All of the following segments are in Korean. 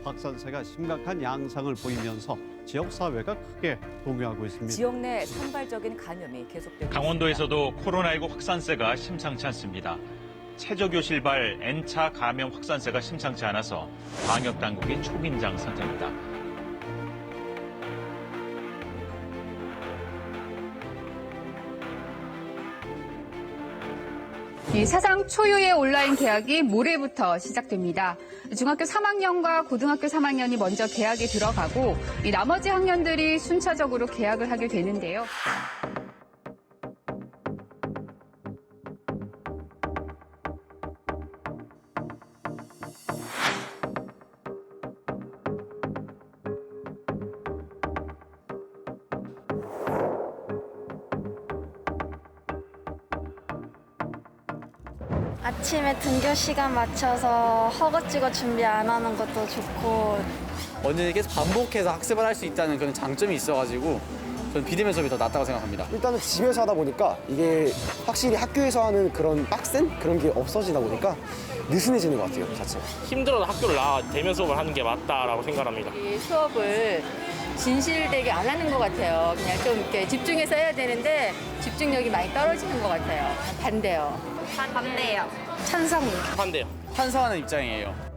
확산세가 심각한 양상을 보이면서 지역사회가 크게 동요하고 있습니다. 지역 내 산발적인 감염이 계속되고 강원도에서도 코로나19 확산세가 심상치 않습니다. 최저교실발 N차 감염 확산세가 심상치 않아서 방역당국이 초긴장 상태입니다. 이 사상 초유의 온라인 개학이 모레부터 시작됩니다. 중학교 3학년과 고등학교 3학년이 먼저 개학에 들어가고 이 나머지 학년들이 순차적으로 개학을 하게 되는데요. 아침에 등교 시간 맞춰서 허겁지겁 준비 안 하는 것도 좋고 언제든 계속 반복해서 학습을 할 수 있다는 그런 장점이 있어가지고 저는 비대면 수업이 더 낫다고 생각합니다. 일단은 집에서 하다 보니까 이게 확실히 학교에서 하는 그런 빡센 그런 게 없어지다 보니까 느슨해지는 것 같아요, 자체가. 힘들어도 학교를 나와 대면 수업을 하는 게 맞다라고 생각합니다. 이 수업을 진실되게 안 하는 것 같아요. 그냥 좀 이렇게 집중해서 해야 되는데 집중력이 많이 떨어지는 것 같아요. 반대요. 반대예요. 찬성이요. 반대요. 찬성하는 입장이에요.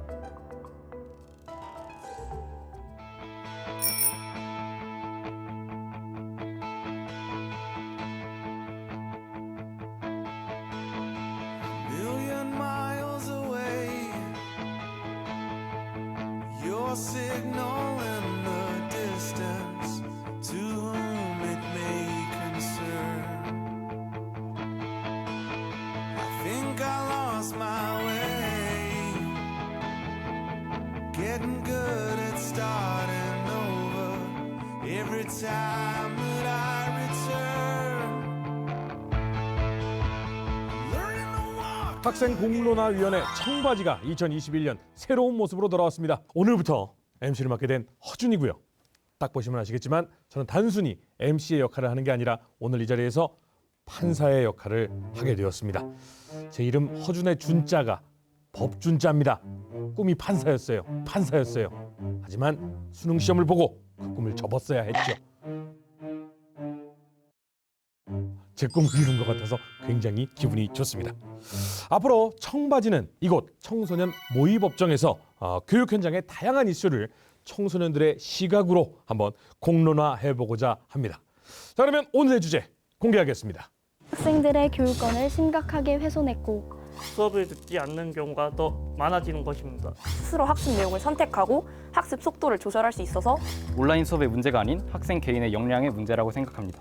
Getting good at starting over every time that I return. Learning to walk. 학생 공론화위원회 청바지가 2021년 새로운 모습으로 돌아왔습니다. 오늘부터 MC를 맡게 된 허준이고요. 딱 보시면 아시겠지만 저는 단순히 MC의 역할을 하는 게 아니라 오늘 이 자리에서 판사의 역할을 하게 되었습니다. 제 이름 허준의 준자가 법준자입니다. 꿈이 판사였어요. 하지만 수능 시험을 보고 그 꿈을 접었어야 했죠. 제 꿈을 이룬 것 같아서 굉장히 기분이 좋습니다. 앞으로 청바지는 이곳 청소년 모의법정에서 교육 현장의 다양한 이슈를 청소년들의 시각으로 한번 공론화해보고자 합니다. 자, 그러면 오늘의 주제 공개하겠습니다. 학생들의 교육권을 심각하게 훼손했고 수업을 듣지 않는 경우가 더 많아지는 것입니다. 스스로 학습 내용을 선택하고 학습 속도를 조절할 수 있어서 온라인 수업의 문제가 아닌 학생 개인의 역량의 문제라고 생각합니다.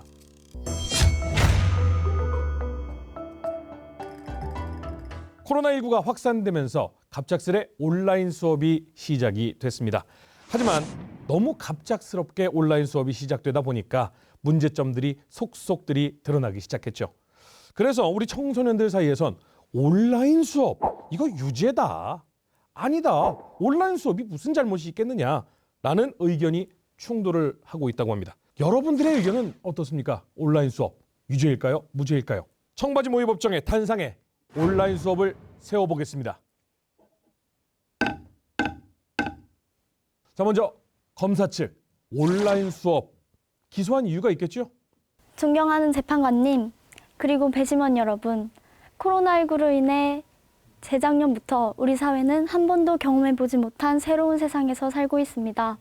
코로나19가 확산되면서 갑작스레 온라인 수업이 시작이 됐습니다. 하지만 너무 갑작스럽게 온라인 수업이 시작되다 보니까 문제점들이 속속들이 드러나기 시작했죠. 그래서 우리 청소년들 사이에선 온라인 수업 이거 유죄다, 아니다, 온라인 수업이 무슨 잘못이 있겠느냐라는 의견이 충돌을 하고 있다고 합니다. 여러분들의 의견은 어떻습니까? 온라인 수업 유죄일까요? 무죄일까요? 청바지 모의법정의 탄상에 온라인 수업을 세워보겠습니다. 자, 먼저 검사 측 온라인 수업 기소한 이유가 있겠죠? 존경하는 재판관님, 그리고 배심원 여러분, 코로나19로 인해 재작년부터 우리 사회는 한 번도 경험해보지 못한 새로운 세상에서 살고 있습니다.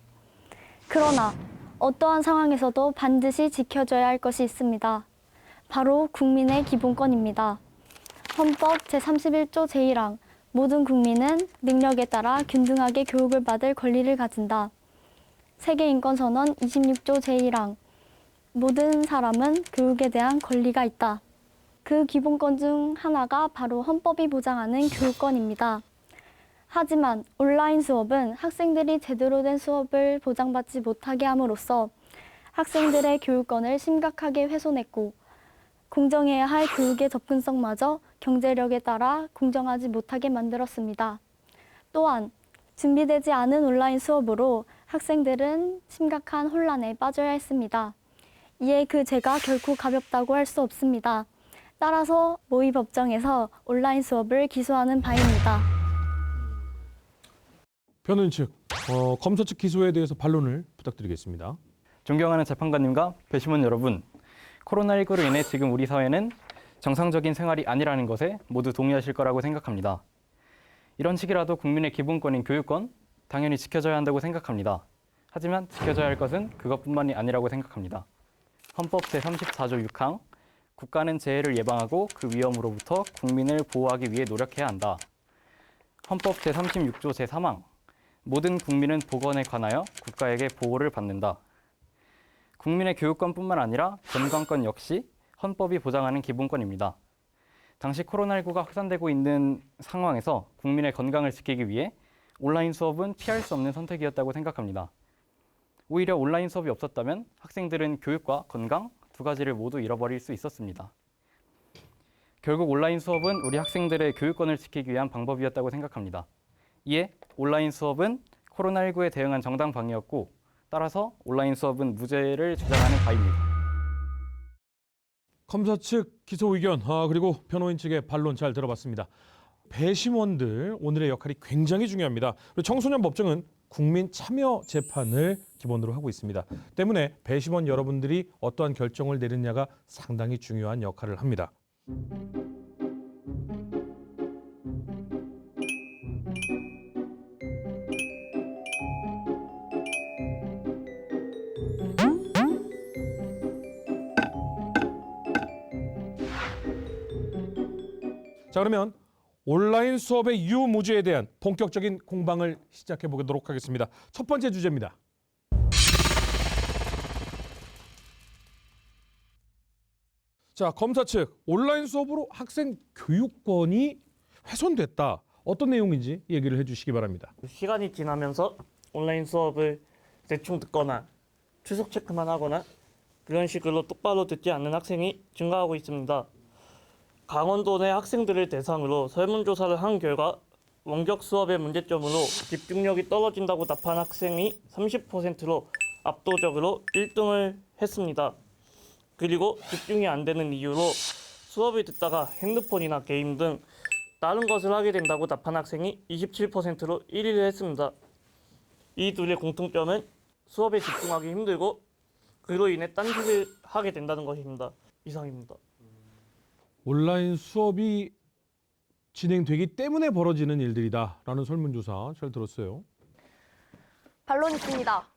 그러나 어떠한 상황에서도 반드시 지켜줘야 할 것이 있습니다. 바로 국민의 기본권입니다. 헌법 제31조 제1항 모든 국민은 능력에 따라 균등하게 교육을 받을 권리를 가진다. 세계인권선언 26조 제1항 모든 사람은 교육에 대한 권리가 있다. 그 기본권 중 하나가 바로 헌법이 보장하는 교육권입니다. 하지만 온라인 수업은 학생들이 제대로 된 수업을 보장받지 못하게 함으로써 학생들의 교육권을 심각하게 훼손했고 공정해야 할 교육의 접근성마저 경제력에 따라 공정하지 못하게 만들었습니다. 또한 준비되지 않은 온라인 수업으로 학생들은 심각한 혼란에 빠져야 했습니다. 이에 그 죄가 결코 가볍다고 할 수 없습니다. 따라서 모의법정에서 온라인 수업을 기소하는 바입니다. 변호인 측, 검사 측 기소에 대해서 반론을 부탁드리겠습니다. 존경하는 재판관님과 배심원 여러분, 코로나19로 인해 지금 우리 사회는 정상적인 생활이 아니라는 것에 모두 동의하실 거라고 생각합니다. 이런 시기라도 국민의 기본권인 교육권, 당연히 지켜져야 한다고 생각합니다. 하지만 지켜져야 할 것은 그것뿐만이 아니라고 생각합니다. 헌법 제34조 6항, 국가는 재해를 예방하고 그 위험으로부터 국민을 보호하기 위해 노력해야 한다. 헌법 제36조 제3항, 모든 국민은 보건에 관하여 국가에게 보호를 받는다. 국민의 교육권뿐만 아니라 건강권 역시 헌법이 보장하는 기본권입니다. 당시 코로나19가 확산되고 있는 상황에서 국민의 건강을 지키기 위해 온라인 수업은 피할 수 없는 선택이었다고 생각합니다. 오히려 온라인 수업이 없었다면 학생들은 교육과 건강 두 가지를 모두 잃어버릴 수 있었습니다. 결국 온라인 수업은 우리 학생들의 교육권을 지키기 위한 방법이었다고 생각합니다. 이에 온라인 수업은 코로나19에 대응한 정당 방위였고 따라서 온라인 수업은 무죄를 주장하는 바입니다. 검사 측 기소 의견 그리고 변호인 측의 반론 잘 들어봤습니다. 배심원들 오늘의 역할이 굉장히 중요합니다. 그리고 청소년 법정은 국민 참여 재판을 기본으로 하고 있습니다. 때문에 배심원 여러분들이 어떠한 결정을 내리느냐가 상당히 중요한 역할을 합니다. 자, 그러면 온라인 수업의 유무죄에 대한 본격적인 공방을 시작해 보도록 하겠습니다. 첫 번째 주제입니다. 자, 검사 측 온라인 수업으로 학생 교육권이 훼손됐다. 어떤 내용인지 얘기를 해주시기 바랍니다. 시간이 지나면서 온라인 수업을 대충 듣거나 출석 체크만 하거나 그런 식으로 똑바로 듣지 않는 학생이 증가하고 있습니다. 강원도 내 학생들을 대상으로 설문조사를 한 결과 원격 수업의 문제점으로 집중력이 떨어진다고 답한 학생이 30%로 압도적으로 1등을 했습니다. 그리고 집중이 안 되는 이유로 수업을 듣다가 핸드폰이나 게임 등 다른 것을 하게 된다고 답한 학생이 27%로 1위를 했습니다. 이 둘의 공통점은 수업에 집중하기 힘들고 그로 인해 딴짓을 하게 된다는 것입니다. 이상입니다. 온라인 수업이 진행되기 때문에 벌어지는 일들이다라는 설문조사 잘 들었어요. 반론 있습니다.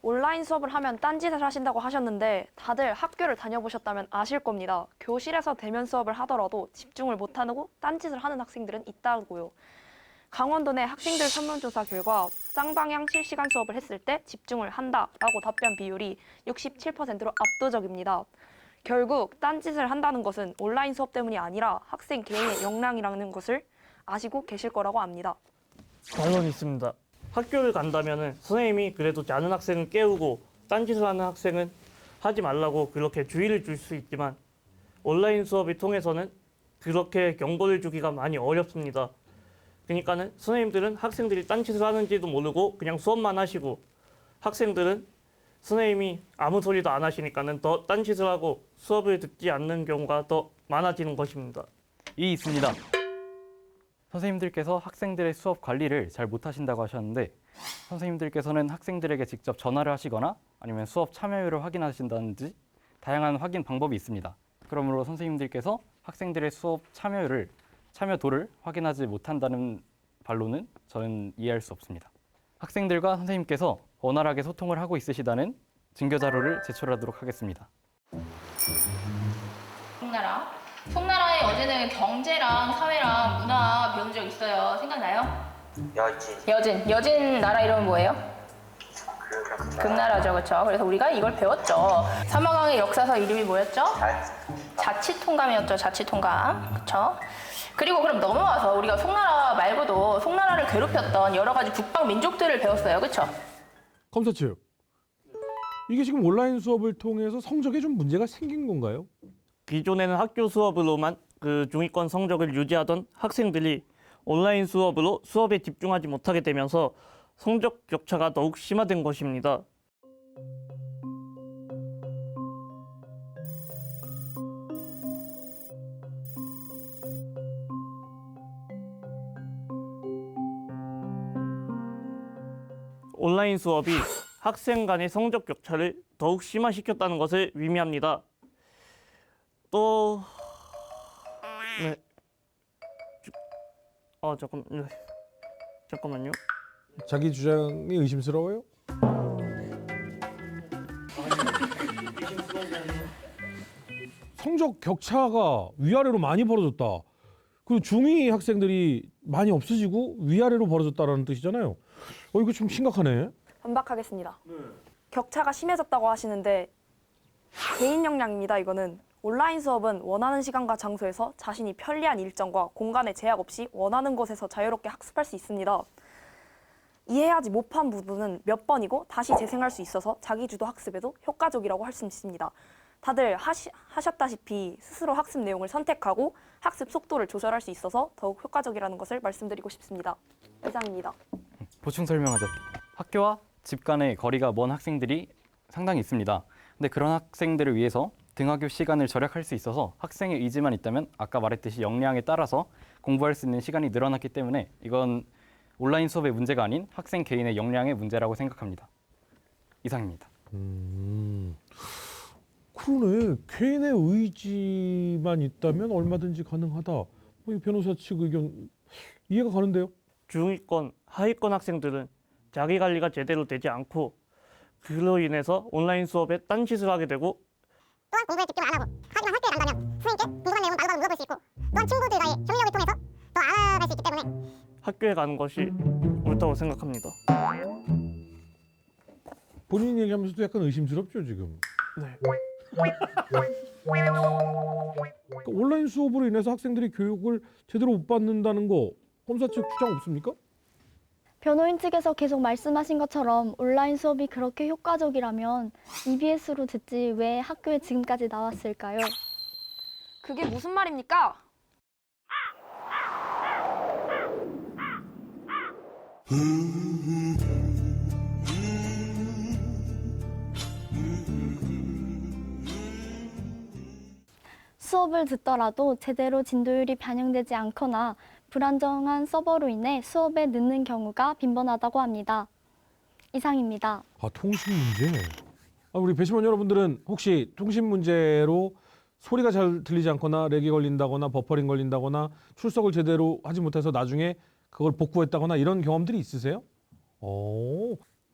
온라인 수업을 하면 딴짓을 하신다고 하셨는데 다들 학교를 다녀보셨다면 아실 겁니다. 교실에서 대면 수업을 하더라도 집중을 못하고 딴짓을 하는 학생들은 있다고요. 강원도 내 학생들 설문조사 결과 쌍방향 실시간 수업을 했을 때 집중을 한다라고 답변 비율이 67%로 압도적입니다. 결국 딴짓을 한다는 것은 온라인 수업 때문이 아니라 학생 개인의 역량이라는 것을 아시고 계실 거라고 압니다. 반론이 있습니다. 학교를 간다면 선생님이 그래도 자는 학생은 깨우고 딴짓을 하는 학생은 하지 말라고 그렇게 주의를 줄 수 있지만 온라인 수업을 통해서는 그렇게 경고를 주기가 많이 어렵습니다. 그러니까는 선생님들은 학생들이 딴짓을 하는지도 모르고 그냥 수업만 하시고 학생들은 선생님이 아무 소리도 안 하시니까는 더 딴짓을 하고 수업을 듣지 않는 경우가 더 많아지는 것입니다. 이 있습니다. 선생님들께서 학생들의 수업 관리를 잘 못하신다고 하셨는데 선생님들께서는 학생들에게 직접 전화를 하시거나 아니면 수업 참여율을 확인하신다든지 다양한 확인 방법이 있습니다. 그러므로 선생님들께서 학생들의 수업 참여도를 확인하지 못한다는 반론은 저는 이해할 수 없습니다. 학생들과 선생님께서 원활하게 소통을 하고 있으시다는 증거 자료를 제출하도록 하겠습니다. 송나라에 어제는 경제랑 사회랑 문화 배운 적 있어요. 생각나요? 여진 나라 이름은 뭐예요? 금나라죠, 그렇죠? 그래서 우리가 이걸 배웠죠. 사마강의 역사서 이름이 뭐였죠? 자치통감이었죠, 자치통감. 그렇죠? 그리고 그럼 넘어와서 우리가 송나라 말고도 송나라를 괴롭혔던 여러 가지 북방 민족들을 배웠어요, 그렇죠? 검사 측, 이게 지금 온라인 수업을 통해서 성적에 좀 문제가 생긴 건가요? 기존에는 학교 수업으로만 그 중위권 성적을 유지하던 학생들이 온라인 수업으로 수업에 집중하지 못하게 되면서 성적 격차가 더욱 심화된 것입니다. 온라인 수업이 학생 간의 성적 격차를 더욱 심화시켰다는 것을 의미합니다. 또 네. 잠깐만요. 자기 주장이 의심스러워요? 성적 격차가 위아래로 많이 벌어졌다. 그리고 중2 학생들이 많이 없어지고 위아래로 벌어졌다는 뜻이잖아요. 이거 좀 심각하네. 반박하겠습니다. 격차가 심해졌다고 하시는데 개인 역량입니다. 이거는 온라인 수업은 원하는 시간과 장소에서 자신이 편리한 일정과 공간의 제약 없이 원하는 곳에서 자유롭게 학습할 수 있습니다. 이해하지 못한 부분은 몇 번이고 다시 재생할 수 있어서 자기주도 학습에도 효과적이라고 할 수 있습니다. 다들 하셨다시피 스스로 학습 내용을 선택하고 학습 속도를 조절할 수 있어서 더욱 효과적이라는 것을 말씀드리고 싶습니다. 이상입니다. 보충 설명하자. 학교와 집 간의 거리가 먼 학생들이 상당히 있습니다. 근데 그런 학생들을 위해서 등하교 시간을 절약할 수 있어서 학생의 의지만 있다면 아까 말했듯이 역량에 따라서 공부할 수 있는 시간이 늘어났기 때문에 이건 온라인 수업의 문제가 아닌 학생 개인의 역량의 문제라고 생각합니다. 이상입니다. 그러네. 개인의 의지만 있다면 얼마든지 가능하다. 이 변호사 측 의견 이해가 가는데요. 중위권, 하위권 학생들은 자기 관리가 제대로 되지 않고 그로 인해서 온라인 수업에 딴짓을 하게 되고 또한 공부에 집중 안 하고 하지만 학교에 간다면 선생님께 궁금한 내용은 마구마구 물어볼 수 있고 또한 친구들과의 협력을 통해서 더 알아갈 수 있기 때문에 학교에 가는 것이 옳다고 생각합니다. 본인 얘기하면서도 약간 의심스럽죠 지금. 네. 그러니까 온라인 수업으로 인해서 학생들이 교육을 제대로 못 받는다는 거 검사 측 주장 없습니까? 변호인 측에서 계속 말씀하신 것처럼 온라인 수업이 그렇게 효과적이라면 EBS로 듣지 왜 학교에 지금까지 나왔을까요? 그게 무슨 말입니까? 수업을 듣더라도 제대로 진도율이 반영되지 않거나 불안정한 서버로 인해 수업에 늦는 경우가 빈번하다고 합니다. 이상입니다. 통신 문제. 우리 배심원 여러분들은 혹시 통신 문제로 소리가 잘 들리지 않거나 렉이 걸린다거나 버퍼링 걸린다거나 출석을 제대로 하지 못해서 나중에 그걸 복구했다거나 이런 경험들이 있으세요?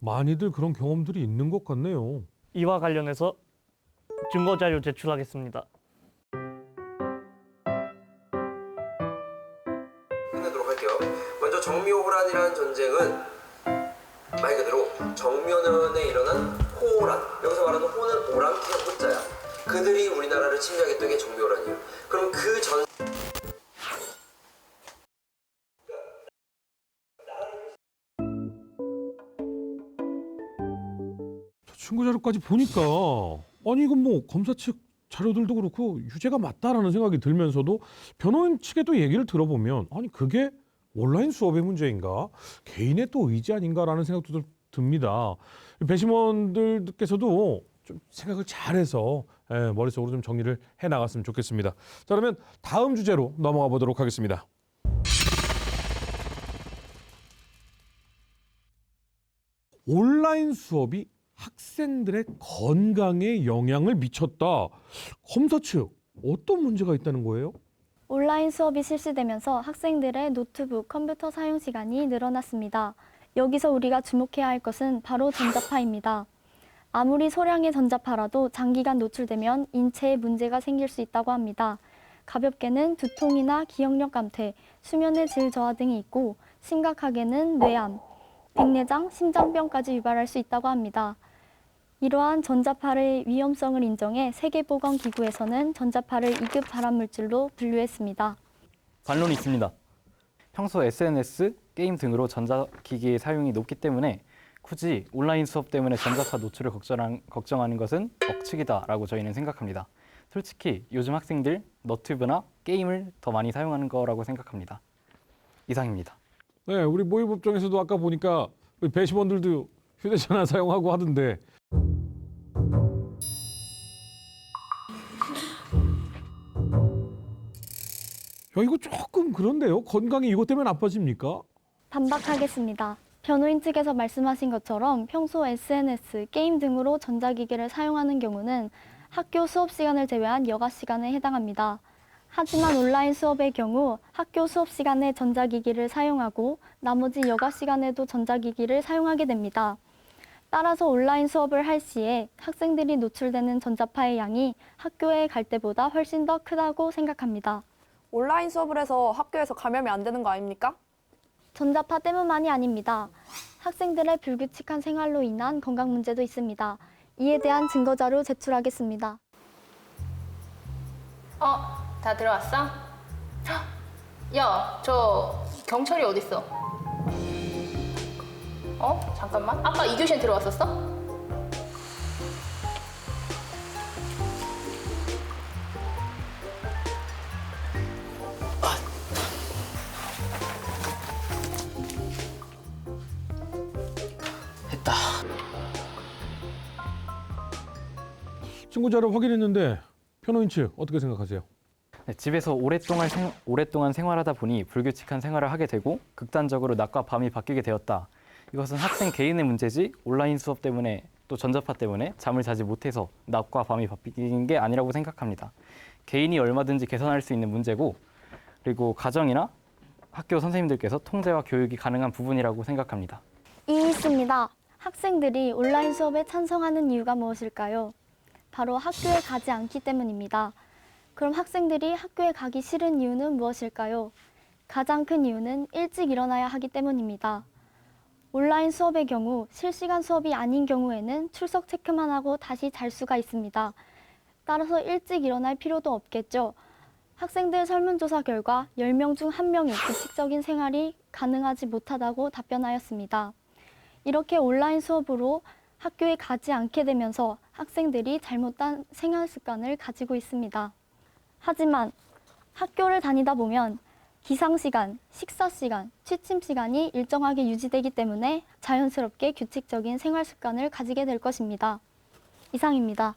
많이들 그런 경험들이 있는 것 같네요. 이와 관련해서 증거자료 제출하겠습니다. 끝내도록 할게요. 먼저 정묘호란이라는 전쟁은 말 그대로 정면에 일어난 호란, 여기서 말하는 호는 오랑캐 호자야. 그들이 우리나라를 침략했던 게 정묘호란이에요. 그럼 그 전 증거 자료까지 보니까 아니 이건 뭐 검사 측 자료들도 그렇고 유죄가 맞다라는 생각이 들면서도 변호인 측에도 얘기를 들어보면 아니 그게 온라인 수업의 문제인가 개인의 또 의지 아닌가라는 생각도 듭니다. 배심원들께서도 좀 생각을 잘해서 머릿속으로 좀 정리를 해나갔으면 좋겠습니다. 자, 그러면 다음 주제로 넘어가 보도록 하겠습니다. 온라인 수업이 학생들의 건강에 영향을 미쳤다. 검사 측 어떤 문제가 있다는 거예요? 온라인 수업이 실시되면서 학생들의 노트북, 컴퓨터 사용 시간이 늘어났습니다. 여기서 우리가 주목해야 할 것은 바로 전자파입니다. 아무리 소량의 전자파라도 장기간 노출되면 인체에 문제가 생길 수 있다고 합니다. 가볍게는 두통이나 기억력 감퇴, 수면의 질 저하 등이 있고 심각하게는 뇌암, 백내장, 심장병까지 유발할 수 있다고 합니다. 이러한 전자파의 위험성을 인정해 세계보건기구에서는 전자파를 2급 발암물질로 분류했습니다. 반론이 있습니다. 평소 SNS, 게임 등으로 전자기기의 사용이 높기 때문에 굳이 온라인 수업 때문에 전자파 노출을 걱정하는 것은 억측이다라고 저희는 생각합니다. 솔직히 요즘 학생들 너튜브나 게임을 더 많이 사용하는 거라고 생각합니다. 이상입니다. 네, 우리 모의법정에서도 아까 보니까 우리 배심원들도 휴대전화 사용하고 하던데 야, 이거 조금 그런데요? 건강이 이것 때문에 나빠집니까? 반박하겠습니다. 변호인 측에서 말씀하신 것처럼 평소 SNS, 게임 등으로 전자기기를 사용하는 경우는 학교 수업 시간을 제외한 여가 시간에 해당합니다. 하지만 온라인 수업의 경우 학교 수업 시간에 전자기기를 사용하고 나머지 여가 시간에도 전자기기를 사용하게 됩니다. 따라서 온라인 수업을 할 시에 학생들이 노출되는 전자파의 양이 학교에 갈 때보다 훨씬 더 크다고 생각합니다. 온라인 수업을 해서 학교에서 감염이 안 되는 거 아닙니까? 전자파 때문만이 아닙니다. 학생들의 불규칙한 생활로 인한 건강 문제도 있습니다. 이에 대한 증거 자료 제출하겠습니다. 다 들어왔어? 야, 저 경철이 어딨어? 잠깐만. 아까 이 교시에 들어왔었어? 됐다. 친구 자료 확인했는데 변호인 측 어떻게 생각하세요? 네, 집에서 오랫동안 생활하다 보니 불규칙한 생활을 하게 되고 극단적으로 낮과 밤이 바뀌게 되었다. 이것은 학생 개인의 문제지 온라인 수업 때문에 또 전자파 때문에 잠을 자지 못해서 낮과 밤이 바뀌는 게 아니라고 생각합니다. 개인이 얼마든지 개선할 수 있는 문제고 그리고 가정이나 학교 선생님들께서 통제와 교육이 가능한 부분이라고 생각합니다. 이미 있습니다. 학생들이 온라인 수업에 찬성하는 이유가 무엇일까요? 바로 학교에 가지 않기 때문입니다. 그럼 학생들이 학교에 가기 싫은 이유는 무엇일까요? 가장 큰 이유는 일찍 일어나야 하기 때문입니다. 온라인 수업의 경우 실시간 수업이 아닌 경우에는 출석 체크만 하고 다시 잘 수가 있습니다. 따라서 일찍 일어날 필요도 없겠죠. 학생들 설문조사 결과 10명 중 1명이 규칙적인 생활이 가능하지 못하다고 답변하였습니다. 이렇게 온라인 수업으로 학교에 가지 않게 되면서 학생들이 잘못된 생활 습관을 가지고 있습니다. 하지만 학교를 다니다 보면 기상시간, 식사시간, 취침시간이 일정하게 유지되기 때문에 자연스럽게 규칙적인 생활 습관을 가지게 될 것입니다. 이상입니다.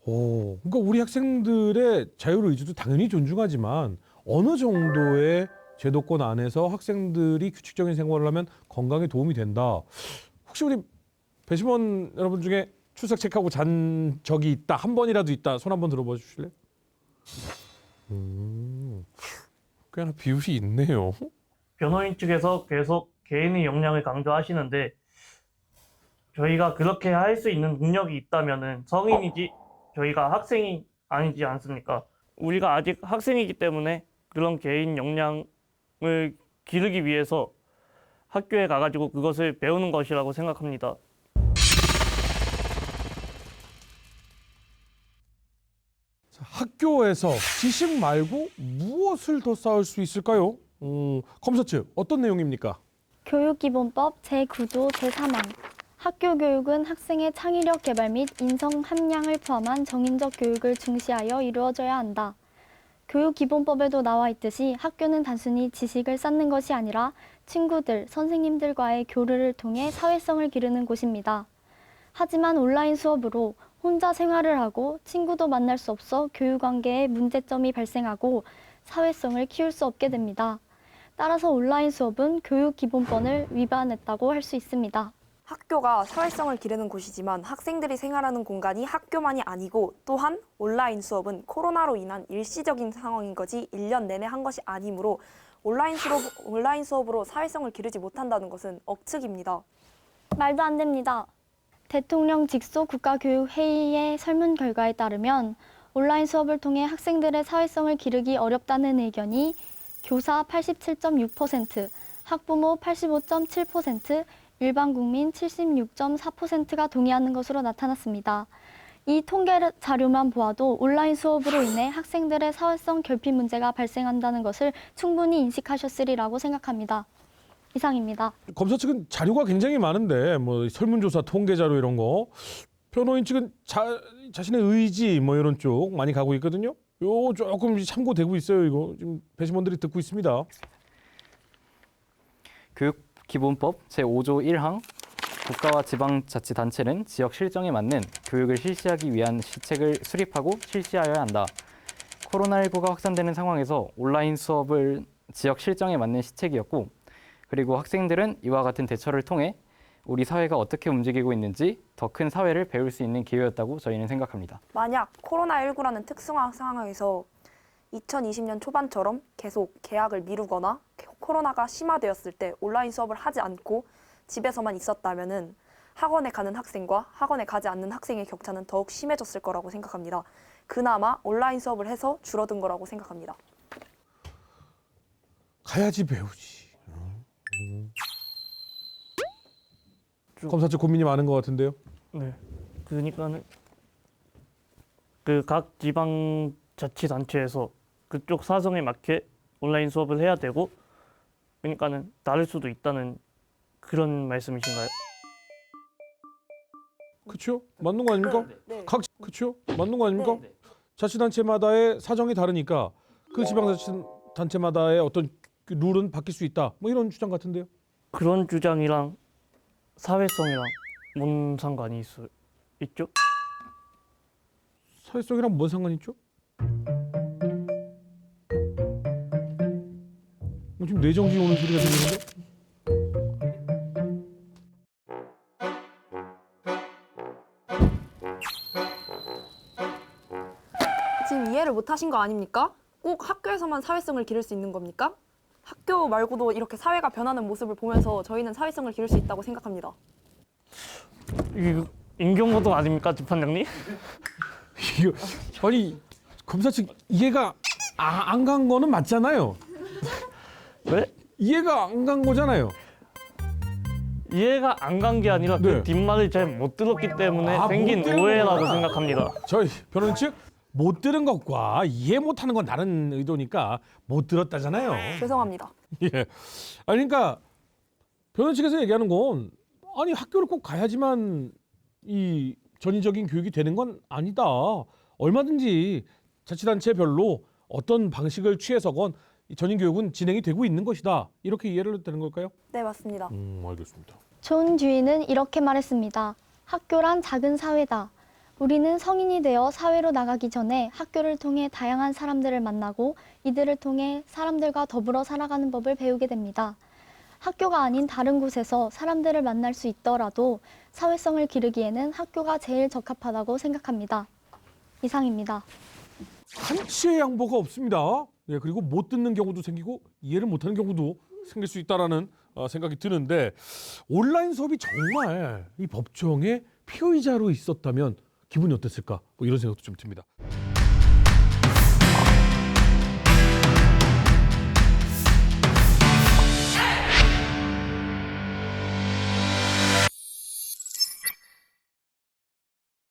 그러니까 우리 학생들의 자율 의지도 당연히 존중하지만 어느 정도의 제도권 안에서 학생들이 규칙적인 생활을 하면 건강에 도움이 된다. 혹시 우리 배심원 여러분 중에 출석 체크하고 잔 적이 있다, 한 번이라도 있다, 손 한번 들어봐 주실래요? 꽤나 비율이 있네요. 변호인 측에서 계속 개인의 역량을 강조하시는데 저희가 그렇게 할 수 있는 능력이 있다면은 성인이지 저희가 학생이 아니지 않습니까? 우리가 아직 학생이기 때문에 그런 개인 역량을 기르기 위해서 학교에 가가지고 그것을 배우는 것이라고 생각합니다. 학교에서 지식 말고 무엇을 더 쌓을 수 있을까요? 검사 측 어떤 내용입니까? 교육기본법 제9조 제3항. 학교 교육은 학생의 창의력 개발 및 인성 함량을 포함한 정인적 교육을 중시하여 이루어져야 한다. 교육기본법에도 나와 있듯이 학교는 단순히 지식을 쌓는 것이 아니라 친구들, 선생님들과의 교류를 통해 사회성을 기르는 곳입니다. 하지만 온라인 수업으로 혼자 생활을 하고 친구도 만날 수 없어 교육관계에 문제점이 발생하고 사회성을 키울 수 없게 됩니다. 따라서 온라인 수업은 교육기본법을 위반했다고 할 수 있습니다. 학교가 사회성을 기르는 곳이지만 학생들이 생활하는 공간이 학교만이 아니고 또한 온라인 수업은 코로나로 인한 일시적인 상황인 거지 1년 내내 한 것이 아니므로 온라인 수업으로 사회성을 기르지 못한다는 것은 억측입니다. 말도 안 됩니다. 대통령 직속 국가교육회의의 설문 결과에 따르면 온라인 수업을 통해 학생들의 사회성을 기르기 어렵다는 의견이 교사 87.6%, 학부모 85.7%, 일반 국민 76.4%가 동의하는 것으로 나타났습니다. 이 통계 자료만 보아도 온라인 수업으로 인해 학생들의 사회성 결핍 문제가 발생한다는 것을 충분히 인식하셨으리라고 생각합니다. 이상입니다. 검사 측은 자료가 굉장히 많은데 뭐 설문조사 통계 자료 이런 거 변호인 측은 자신의 의지 뭐 이런 쪽 많이 가고 있거든요. 요 조금 참고되고 있어요. 이거 지금 배심원들이 듣고 있습니다. 교육기본법 제5조 1항 국가와 지방자치단체는 지역 실정에 맞는 교육을 실시하기 위한 시책을 수립하고 실시하여야 한다. 코로나19가 확산되는 상황에서 온라인 수업을 지역 실정에 맞는 시책이었고 그리고 학생들은 이와 같은 대처를 통해 우리 사회가 어떻게 움직이고 있는지 더 큰 사회를 배울 수 있는 기회였다고 저희는 생각합니다. 만약 코로나19라는 특殊상황에서 2020년 초반처럼 계속 개학을 미루거나 코로나가 심화되었을 때 온라인 수업을 하지 않고 집에서만 있었다면은 학원에 가는 학생과 학원에 가지 않는 학생의 격차는 더욱 심해졌을 거라고 생각합니다. 그나마 온라인 수업을 해서 줄어든 거라고 생각합니다. 가야지 배우지. 검사 측 고민이 많은 것 같은데요. 네. 그러니까는 그 각 지방 자치단체에서 그쪽 사정에 맞게 온라인 수업을 해야 되고, 그러니까는 다를 수도 있다는 그런 말씀이신가요? 그렇죠? 맞는 거 아닙니까? 네. 그렇죠? 맞는 거 아닙니까? 네. 자치단체마다의 사정이 다르니까 그 지방자치단체마다의 어떤 그 룰은 바뀔 수 있다. 뭐 이런 주장 같은데요. 그런 주장이랑 사회성이랑 뭔 상관이 있죠? 사회성이랑 뭔 상관이 있죠? 뭐 지금 뇌정지 오는 소리가 들리는데? 지금 이해를 못 하신 거 아닙니까? 꼭 학교에서만 사회성을 기를 수 있는 겁니까? 학교 말고도 이렇게 사회가 변하는 모습을 보면서 저희는 사회성을 기를 수 있다고 생각합니다. 이게 인경노동 아닙니까, 재판장님? 이거 아니 검사 측 이해가 안 간 거는 맞잖아요. 네? 이해가 안 간 거잖아요. 이해가 안 간 게 아니라 네. 그 뒷말을 잘 못 들었기 때문에 생긴 못 들은 오해라고 거구나. 생각합니다. 저희 변호인 측 못 들은 것과 이해 못하는 건 다른 의도니까 못 들었다잖아요. 죄송합니다. 예. 아니 그러니까 변호인 측에서 얘기하는 건 아니 학교를 꼭 가야지만 이 전인적인 교육이 되는 건 아니다. 얼마든지 자치단체별로 어떤 방식을 취해서건 이 전인 교육은 진행이 되고 있는 것이다. 이렇게 이해를 해도 되는 걸까요? 네, 맞습니다. 알겠습니다. 존 듀이는 이렇게 말했습니다. 학교란 작은 사회다. 우리는 성인이 되어 사회로 나가기 전에 학교를 통해 다양한 사람들을 만나고 이들을 통해 사람들과 더불어 살아가는 법을 배우게 됩니다. 학교가 아닌 다른 곳에서 사람들을 만날 수 있더라도 사회성을 기르기에는 학교가 제일 적합하다고 생각합니다. 이상입니다. 한치의 양보가 없습니다. 예, 그리고 못 듣는 경우도 생기고 이해를 못하는 경우도 생길 수 있다라는 생각이 드는데 온라인 수업이 정말 이 법정의 피의자로 있었다면 기분이 어땠을까? 뭐 이런 생각도 좀 듭니다.